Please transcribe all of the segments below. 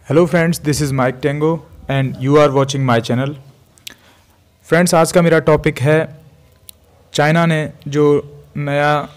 Hello friends, this is Mike Tango and you are watching my channel. Friends, आज का मेरा topic है China ने जो नया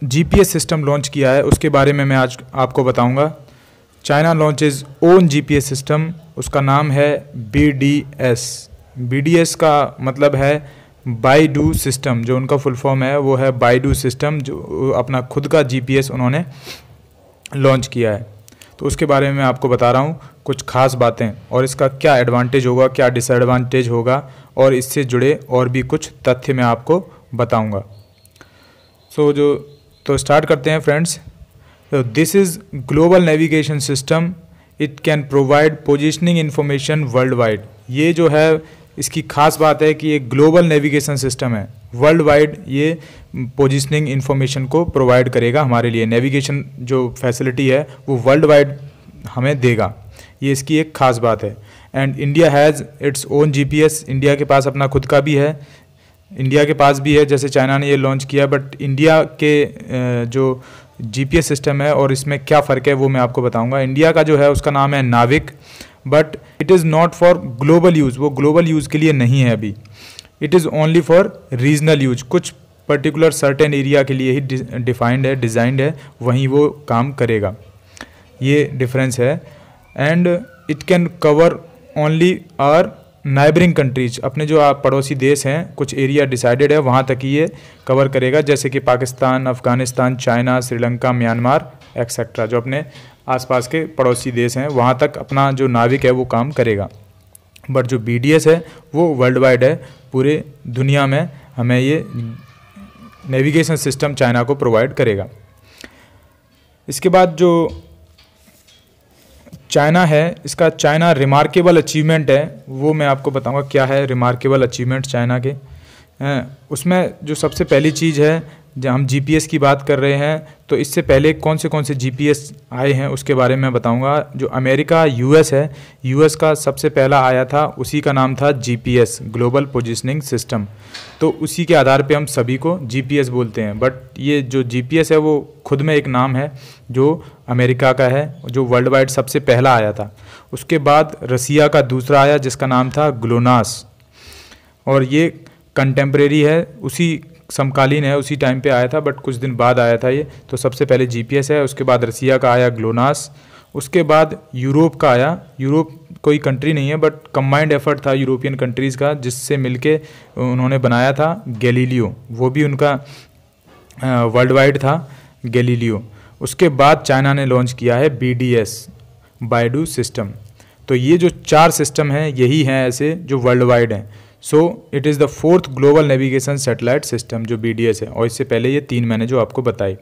जीपीएस सिस्टम लॉन्च किया है उसके बारे में मैं आज आपको बताऊंगा। China launches own GPS system, उसका नाम है बीडीएस। बीडीएस का मतलब है बाइडू सिस्टम, जो उनका फुल फॉर्म है वो है बाइडू सिस्टम, जो अपना खुद का जीपीएस उन्होंने लॉन्च किया है। तो उसके बारे में मैं आपको बता रहा हूँ कुछ खास बातें और इसका क्या एडवांटेज होगा, क्या डिसएडवांटेज होगा और इससे जुड़े और भी कुछ तथ्य मैं आपको बताऊँगा। तो स्टार्ट करते हैं friends. This is global navigation system, it can provide positioning information world wide. ये जो है इसकी खास बात है कि ये ग्लोबल नेविगेशन सिस्टम है, वर्ल्ड वाइड ये पोजिशनिंग इन्फॉर्मेशन को प्रोवाइड करेगा हमारे लिए। नेविगेशन जो फैसिलिटी है वो वर्ल्ड वाइड हमें देगा, ये इसकी एक खास बात है। And India has its own GPS, India के पास अपना खुद का भी है, इंडिया के पास भी है जैसे चाइना ने ये लॉन्च किया। बट इंडिया के जो जीपीएस सिस्टम है और इसमें क्या फ़र्क है वो मैं आपको बताऊंगा। इंडिया का जो है उसका नाम है नाविक, but it is not for global use, वो ग्लोबल यूज़ के लिए नहीं है अभी। It is only for regional use, कुछ पर्टिकुलर सर्टेन एरिया के लिए ही डिफाइंड है, डिज़ाइंड है, वहीं वो काम करेगा, ये डिफरेंस है। And it can cover only our neighbouring countries, अपने जो आप पड़ोसी देश हैं, कुछ एरिया डिसाइडेड है वहाँ तक ही ये कवर करेगा, जैसे कि Pakistan, Afghanistan, China, Sri Lanka, Myanmar etcetera, जो अपने आसपास के पड़ोसी देश हैं वहाँ तक अपना जो नाविक है वो काम करेगा। बट जो बीडीएस है वो वर्ल्ड वाइड है, पूरे दुनिया में हमें ये नेविगेशन सिस्टम चाइना को प्रोवाइड करेगा। इसके बाद जो चाइना है, इसका चाइना रिमार्केबल अचीवमेंट है वो मैं आपको बताऊंगा क्या है रिमार्केबल अचीवमेंट चाइना के। उसमें जो सबसे पहली चीज़ है, जब हम जीपीएस की बात कर रहे हैं तो इससे पहले कौन से जीपीएस आए हैं उसके बारे में बताऊंगा। जो अमेरिका यूएस है, यूएस का सबसे पहला आया था, उसी का नाम था जीपीएस, ग्लोबल पोजिशनिंग सिस्टम। तो उसी के आधार पे हम सभी को जीपीएस बोलते हैं। बट ये जो जीपीएस है वो खुद में एक नाम है जो अमेरिका का है, जो वर्ल्ड वाइड सबसे पहला आया था। उसके बाद रसिया का दूसरा आया जिसका नाम था ग्लोनास, और ये कंटेम्प्रेरी है, उसी समकालीन है, उसी टाइम पे आया था बट कुछ दिन बाद आया था ये। तो सबसे पहले जीपीएस है, उसके बाद रसिया का आया ग्लोनास, उसके बाद यूरोप का आया। यूरोप कोई कंट्री नहीं है बट कंबाइंड एफर्ट था यूरोपियन कंट्रीज़ का, जिससे मिलके उन्होंने बनाया था गैलीलियो, वो भी उनका वर्ल्ड वाइड था गैलीलियो। उसके बाद चाइना ने लॉन्च किया है बीडीएस, बाइडू सिस्टम। तो ये जो 4 सिस्टम हैं यही हैं ऐसे जो वर्ल्ड वाइड हैं। So it is the 4th global navigation satellite system जो बीडीएस है, और इससे पहले ये 3 मैंने जो आपको बताई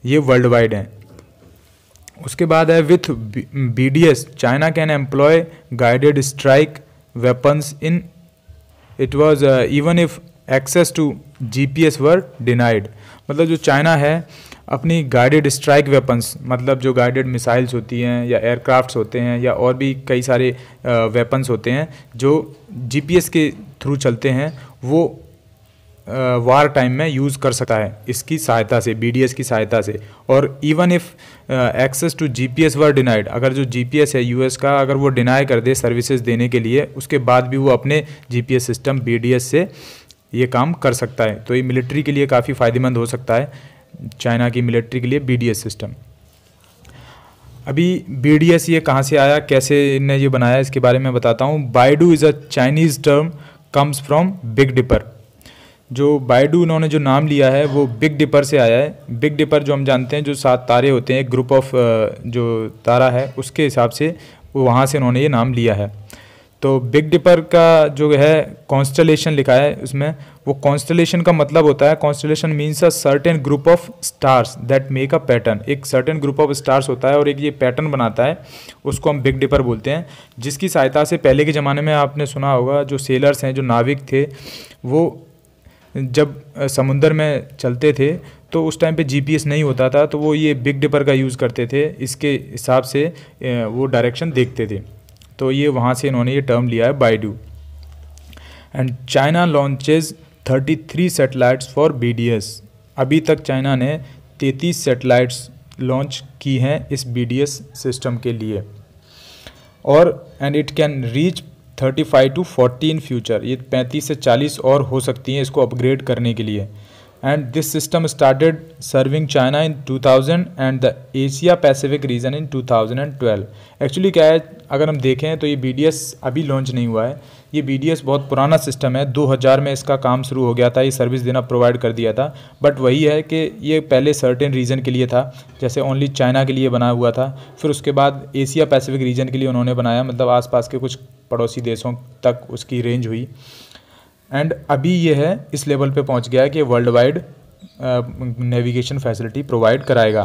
ये वर्ल्ड वाइड हैं। उसके बाद है with BDS China can employ guided strike weapons in it was even if access to GPS were denied. मतलब जो चाइना है अपनी गाइडेड स्ट्राइक वेपन्स, मतलब जो गाइडेड मिसाइल्स होती हैं या एयरक्राफ्ट्स होते हैं या और भी कई सारे वेपन्स होते हैं जो जीपीएस के थ्रू चलते हैं, वो वार टाइम में यूज़ कर सकता है इसकी सहायता से, बीडीएस की सहायता से। और even if access to GPS were denied, अगर जो जीपीएस है यूएस का अगर वो डिनाई कर दे सर्विसेज देने के लिए, उसके बाद भी वो अपने जीपीएस सिस्टम बीडीएस से ये काम कर सकता है। तो ये मिलिट्री के लिए काफ़ी फ़ायदेमंद हो सकता है, चाइना की मिलिट्री के लिए बीडीएस सिस्टम। अभी बीडीएस ये कहाँ से आया, कैसे इन्हें ये बनाया, इसके बारे में बताता हूँ। Beidou is a Chinese term comes from big dipper. जो बाइडू उन्होंने जो नाम लिया है वो बिग डिपर से आया है। बिग डिपर जो हम जानते हैं जो 7 तारे होते हैं, एक ग्रुप ऑफ जो तारा है उसके हिसाब से वो वहाँ से उन्होंने ये नाम लिया है। तो बिग डिपर का जो है कॉन्स्टलेशन लिखा है उसमें, वो कॉन्स्टलेशन का मतलब होता है, constellation means a certain group of stars that make a pattern. एक सर्टेन ग्रुप ऑफ स्टार्स होता है और एक ये पैटर्न बनाता है, उसको हम बिग डिपर बोलते हैं। जिसकी सहायता से पहले के ज़माने में आपने सुना होगा जो सेलर्स हैं, जो नाविक थे, वो जब समुंदर में चलते थे तो उस टाइम पे जीपीएस नहीं होता था, तो वो ये बिग डिपर का यूज़ करते थे, इसके हिसाब से वो डायरेक्शन देखते थे। तो ये वहाँ से इन्होंने ये टर्म लिया है Beidou. And China launches 33 satellites for BDS. अभी तक चाइना ने 33 सैटेलाइट्स लॉन्च की हैं इस BDS सिस्टम के लिए। और and it can reach 35 to 40 in future, ये 35 से 40 और हो सकती हैं इसको अपग्रेड करने के लिए। And this system started serving China in 2000 and the Asia Pacific region in 2012। Actually क्या है, अगर हम देखें तो ये BDS अभी लॉन्च नहीं हुआ है, ये BDS बहुत पुराना सिस्टम है, 2000 में इसका काम शुरू हो गया था, ये सर्विस देना प्रोवाइड कर दिया था। बट वही है कि ये पहले सर्टेन रीजन के लिए था, जैसे ओनली चाइना के लिए बना हुआ था, फिर उसके बाद एशिया पैसिफिक रीजन के लिए उन्होंने बनाया, मतलब आसपास के कुछ पड़ोसी देशों तक उसकी रेंज हुई। एंड अभी ये है इस लेवल पे पहुंच गया है कि world wide navigation facility provide कराएगा।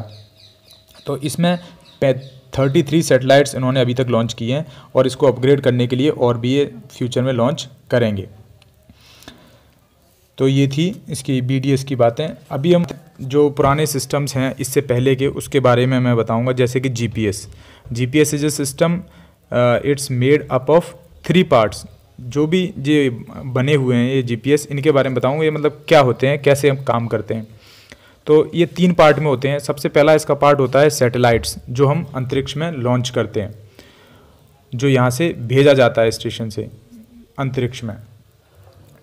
तो इसमें 33 सैटेलाइट्स इन्होंने अभी तक लॉन्च किए हैं और इसको अपग्रेड करने के लिए और भी ये फ्यूचर में लॉन्च करेंगे। तो ये थी इसकी BDS की बातें। अभी हम जो पुराने सिस्टम्स हैं इससे पहले के, उसके बारे में मैं बताऊंगा, जैसे कि GPS is a system, it's made up of 3 parts. जो भी ये बने हुए हैं ये GPS, इनके बारे में बताऊंगा, ये मतलब क्या होते हैं, कैसे हम काम करते हैं। तो ये 3 पार्ट में होते हैं। सबसे पहला इसका पार्ट होता है सैटेलाइट्स, जो हम अंतरिक्ष में लॉन्च करते हैं, जो यहाँ से भेजा जाता है स्टेशन से अंतरिक्ष में।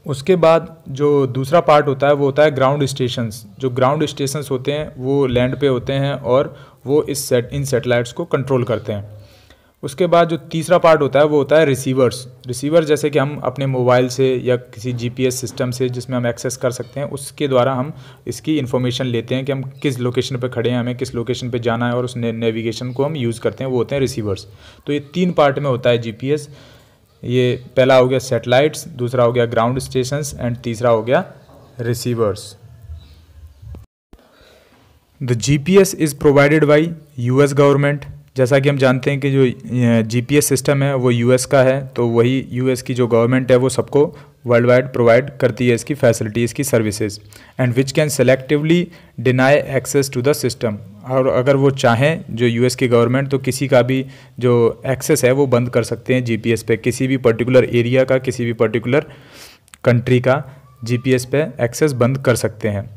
उसके बाद जो दूसरा पार्ट होता है वो होता है ग्राउंड स्टेशंस। जो ग्राउंड स्टेशंस होते हैं वो लैंड पे होते हैं और वो इन सैटेलाइट्स को कंट्रोल करते हैं। उसके बाद जो तीसरा पार्ट होता है वो होता है रिसीवर, जैसे कि हम अपने मोबाइल से या किसी GPS सिस्टम से जिसमें हम एक्सेस कर सकते हैं, उसके द्वारा हम इसकी इन्फॉर्मेशन लेते हैं कि हम किस लोकेशन पे खड़े हैं, हमें किस लोकेशन पे जाना है, और उस नेविगेशन को हम यूज़ करते हैं, वो होते हैं रिसीवर्स। तो ये 3 पार्ट में होता है GPS। ये पहला हो गया सैटेलाइट्स, दूसरा हो गया ग्राउंड स्टेशंस एंड तीसरा हो गया receivers. The GPS is provided by US government. जैसा कि हम जानते हैं कि जो GPS सिस्टम है वो US का है, तो वही US की जो गवर्नमेंट है वो सबको वर्ल्ड वाइड प्रोवाइड करती है इसकी फैसिलिटी, इसकी services. And which can selectively deny access to the system. और अगर वो चाहें जो US की गवर्नमेंट, तो किसी का भी जो एक्सेस है वो बंद कर सकते हैं GPS पे, किसी भी पर्टिकुलर एरिया का, किसी भी पर्टिकुलर कंट्री का GPS पे एक्सेस बंद कर सकते हैं।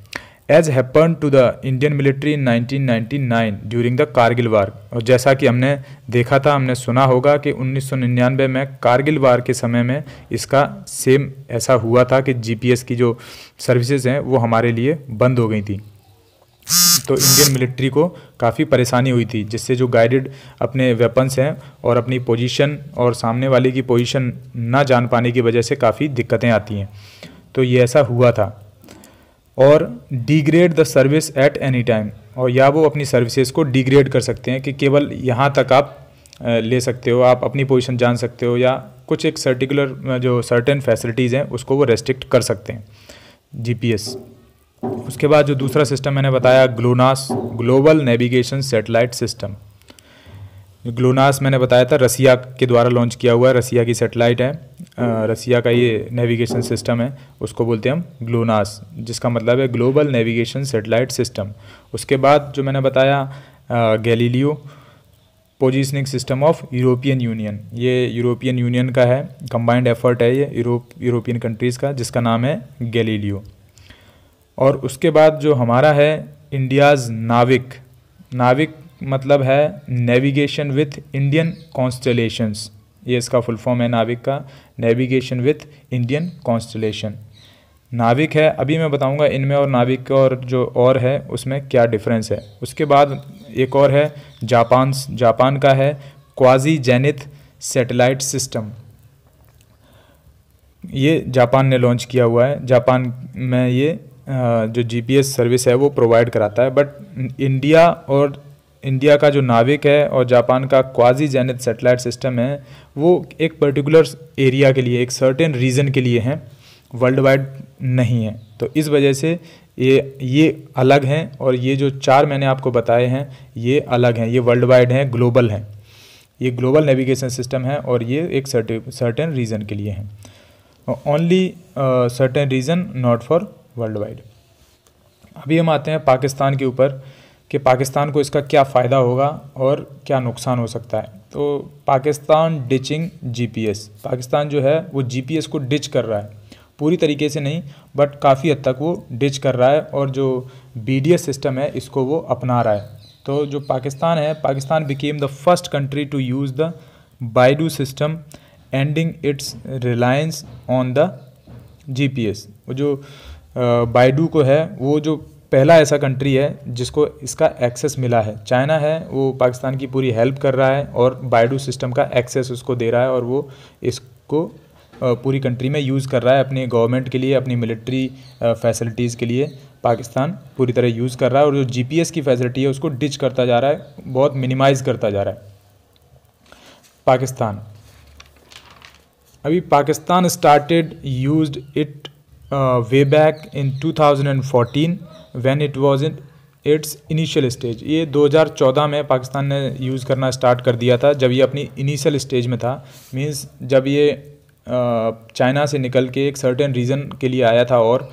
As happen to the Indian military in 1999 during the Kargil war. और जैसा कि हमने देखा था, हमने सुना होगा कि 1999 में कारगिल वार के समय में इसका सेम ऐसा हुआ था कि GPS की जो सर्विसेज हैं वो हमारे लिए बंद हो गई थी। तो इंडियन मिलिट्री को काफ़ी परेशानी हुई थी, जिससे जो गाइडेड अपने वेपन्स हैं और अपनी पोजीशन और सामने वाले की पोजीशन ना जान पाने की वजह से काफ़ी दिक्कतें आती हैं। तो ये ऐसा हुआ था। और degrade the service at any time, और या वो अपनी सर्विसेज को डिग्रेड कर सकते हैं कि केवल यहाँ तक आप ले सकते हो, आप अपनी पोजीशन जान सकते हो, या कुछ एक सर्टिकुलर जो सर्टेन फैसिलिटीज़ हैं उसको वो रेस्ट्रिक्ट कर सकते हैं GPS। उसके बाद जो दूसरा सिस्टम मैंने बताया GLONASS, global navigation satellite system. GLONASS मैंने बताया था रसिया के द्वारा लॉन्च किया हुआ है, रसिया की सैटेलाइट है, रसिया का ये नेविगेशन सिस्टम है, उसको बोलते हैं हम ग्लोनास, जिसका मतलब है ग्लोबल नेविगेशन सैटेलाइट सिस्टम। उसके बाद जो मैंने बताया Galileo positioning system of European union, ये यूरोपियन यूनियन का है, कंबाइंड एफर्ट है ये यूरोपियन कंट्रीज़ का, जिसका नाम है गैलीलियो। और उसके बाद जो हमारा है इंडियाज़ नाविक मतलब है नेविगेशन विथ इंडियन कॉन्स्टलेशंस, ये इसका फुल फॉर्म है नाविक का, नेविगेशन विथ इंडियन कॉन्स्टलेशन। नाविक है, अभी मैं बताऊंगा इनमें और नाविक और जो और है उसमें क्या डिफरेंस है। उसके बाद एक और है जापान का है क्वाजी जेनिथ सैटेलाइट सिस्टम, ये जापान ने लॉन्च किया हुआ है। जापान में ये जो GPS सर्विस है वो प्रोवाइड कराता है। बट इंडिया का जो नाविक है और जापान का क्वाजी जेनिथ सैटेलाइट सिस्टम है वो एक पर्टिकुलर एरिया के लिए, एक सर्टेन रीजन के लिए हैं, वर्ल्ड वाइड नहीं है। तो इस वजह से ये अलग हैं, और ये जो 4 मैंने आपको बताए हैं ये अलग हैं, ये वर्ल्ड वाइड हैं, ग्लोबल हैं। ये ग्लोबल नेविगेशन सिस्टम है और ये एक सर्टेन रीजन के लिए हैं, only certain region, not for world wide. अभी हम आते हैं पाकिस्तान के ऊपर कि पाकिस्तान को इसका क्या फ़ायदा होगा और क्या नुकसान हो सकता है। तो पाकिस्तान डिचिंग GPS, पाकिस्तान जो है वो GPS को डिच कर रहा है, पूरी तरीके से नहीं बट काफ़ी हद तक वो डिच कर रहा है, और जो BDS सिस्टम है इसको वो अपना रहा है। तो जो पाकिस्तान है, Pakistan became the first country to use the Beidou system ending its reliance on the GPS. वो जो बाइडू को है, वो जो पहला ऐसा कंट्री है जिसको इसका एक्सेस मिला है। चाइना है वो पाकिस्तान की पूरी हेल्प कर रहा है और बाइडू सिस्टम का एक्सेस उसको दे रहा है और वो इसको पूरी कंट्री में यूज़ कर रहा है अपने गवर्नमेंट के लिए, अपनी मिलिट्री फैसिलिटीज़ के लिए पाकिस्तान पूरी तरह यूज़ कर रहा है। और जो जीपीएस की फैसिलिटी है उसको डिच करता जा रहा है, बहुत मिनिमाइज़ करता जा रहा है पाकिस्तान। अभी Pakistan started used it way back in 2014 when it was in its initial stage. ये 2014 में पाकिस्तान ने यूज़ करना स्टार्ट कर दिया था, जब ये अपनी इनिशियल स्टेज में था। मींस जब ये चाइना से निकल के एक सर्टेन रीजन के लिए आया था और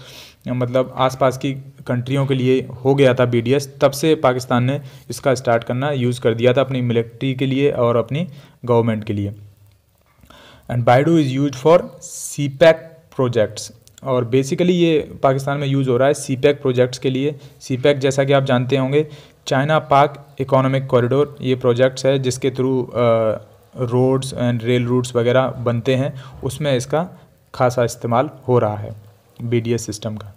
मतलब आसपास की कंट्रियों के लिए हो गया था बीडीएस, तब से पाकिस्तान ने इसका स्टार्ट करना यूज़ कर दिया था अपनी मिलिट्री के लिए और अपनी गवर्नमेंट के लिए। And Beidou is use for CPEC projects. और बेसिकली ये पाकिस्तान में यूज़ हो रहा है सीपैक प्रोजेक्ट्स के लिए। सीपैक जैसा कि आप जानते होंगे, चाइना पाक इकोनॉमिक कॉरिडोर, ये प्रोजेक्ट्स है जिसके through roads and rail routes वगैरह बनते हैं, उसमें इसका खासा इस्तेमाल हो रहा है बीडीएस सिस्टम का।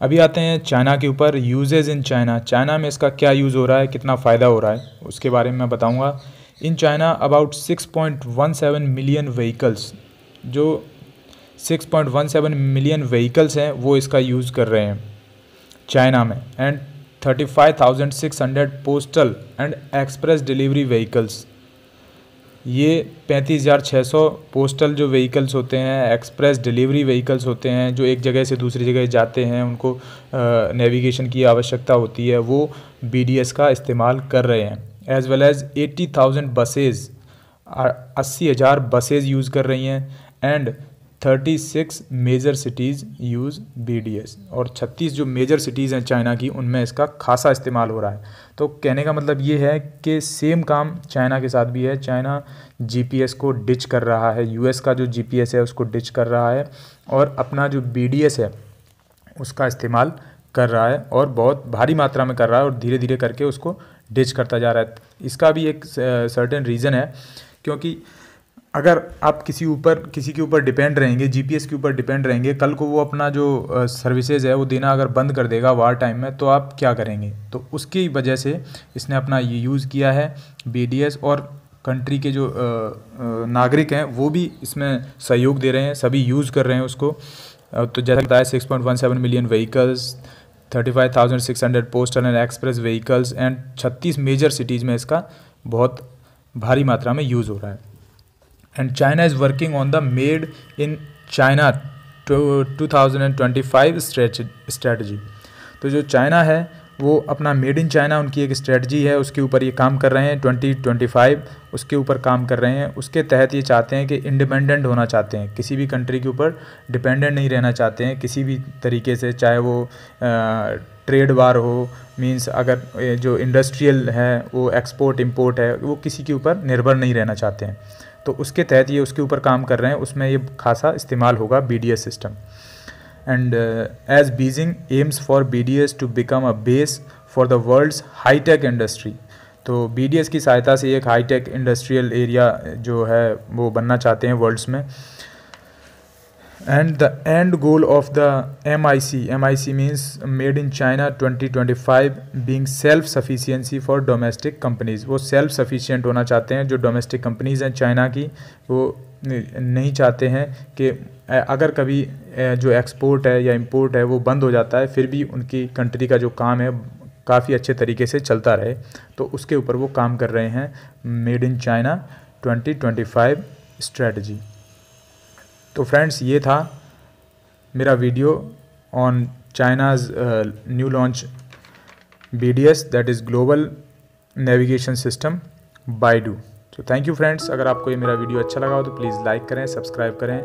अभी आते हैं चाइना के ऊपर, यूजेज इन चाइना। चाइना में इसका क्या यूज़ हो रहा है, कितना फ़ायदा हो रहा है, उसके बारे में मैं बताऊंगा। In China about 6.17 million vehicles, जो 6.17 मिलियन व्हीकल्स हैं वो इसका यूज़ कर रहे हैं चाइना में। And 35,600 postal and express delivery vehicles, ये 35,600 पोस्टल जो व्हीकल्स होते हैं, एक्सप्रेस डिलीवरी व्हीकल्स होते हैं जो एक जगह से दूसरी जगह जाते हैं, उनको नेविगेशन की आवश्यकता होती है, वो बीडीएस का इस्तेमाल कर रहे हैं। As well as 80,000 buses, 80,000 buses use कर रही हैं। And 36 major cities use BDS, और 36 जो मेजर सिटीज़ हैं चाइना की, उनमें इसका खासा इस्तेमाल हो रहा है। तो कहने का मतलब ये है कि सेम काम चाइना के साथ भी है। चाइना जीपीएस को डिच कर रहा है, यूएस का जो जीपीएस है उसको डिच कर रहा है और अपना जो बीडीएस है उसका इस्तेमाल कर रहा है, और बहुत भारी मात्रा में कर रहा है, और धीरे धीरे करके उसको डिच करता जा रहा है। इसका भी एक सर्टेन रीज़न है, क्योंकि अगर आप किसी के ऊपर डिपेंड रहेंगे, जीपीएस के ऊपर डिपेंड रहेंगे, कल को वो अपना जो सर्विसेज है वो देना अगर बंद कर देगा वार टाइम में, तो आप क्या करेंगे। तो उसकी वजह से इसने अपना ये यूज़ किया है बीडीएस, और कंट्री के जो नागरिक हैं वो भी इसमें सहयोग दे रहे हैं, सभी यूज़ कर रहे हैं उसको। तो जैसा बताया 6.17 million vehicles, 35,600 postal and express vehicles and 36 major cities में इसका बहुत भारी मात्रा में यूज़ हो रहा है। And China is working on the made in China 2025 strategy. तो जो चाइना है वो अपना मेड इन चाइना, उनकी एक स्ट्रेटजी है, उसके ऊपर ये काम कर रहे हैं। 2025 उसके ऊपर काम कर रहे हैं। उसके तहत ये चाहते हैं कि इंडिपेंडेंट होना चाहते हैं, किसी भी कंट्री के ऊपर डिपेंडेंट नहीं रहना चाहते हैं किसी भी तरीके से, चाहे वो ट्रेड वार हो, मींस अगर जो इंडस्ट्रियल है वो एक्सपोर्ट इंपोर्ट है, वो किसी के ऊपर निर्भर नहीं रहना चाहते हैं। तो उसके तहत ये उसके ऊपर काम कर रहे हैं, उसमें ये खासा इस्तेमाल होगा BDS system. And as Beijing aims for BDS to become a base for the world's hitech industry. तो बीडीएस की सहायता से एक हाईटेक इंडस्ट्रियल एरिया जो है वो बनना चाहते हैं वर्ल्ड्स में। And the end goal of the MIC means made in China 2025 being self sufficiency for domestic companies. वो सेल्फ सफिशिएंट होना चाहते हैं, जो डोमेस्टिक कंपनीज़ हैं चाइना की, वो नहीं चाहते हैं कि अगर कभी जो एक्सपोर्ट है या इंपोर्ट है वो बंद हो जाता है, फिर भी उनकी कंट्री का जो काम है काफ़ी अच्छे तरीके से चलता रहे। तो उसके ऊपर वो काम कर रहे हैं, मेड इन चाइना 2025 स्ट्रेटजी। तो फ्रेंड्स, ये था मेरा video on China's new launch BDS, that is global navigation system Beidou. तो थैंक यू फ्रेंड्स, अगर आपको ये मेरा वीडियो अच्छा लगा हो तो प्लीज़ लाइक करें, सब्सक्राइब करें।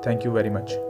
Thank you very much.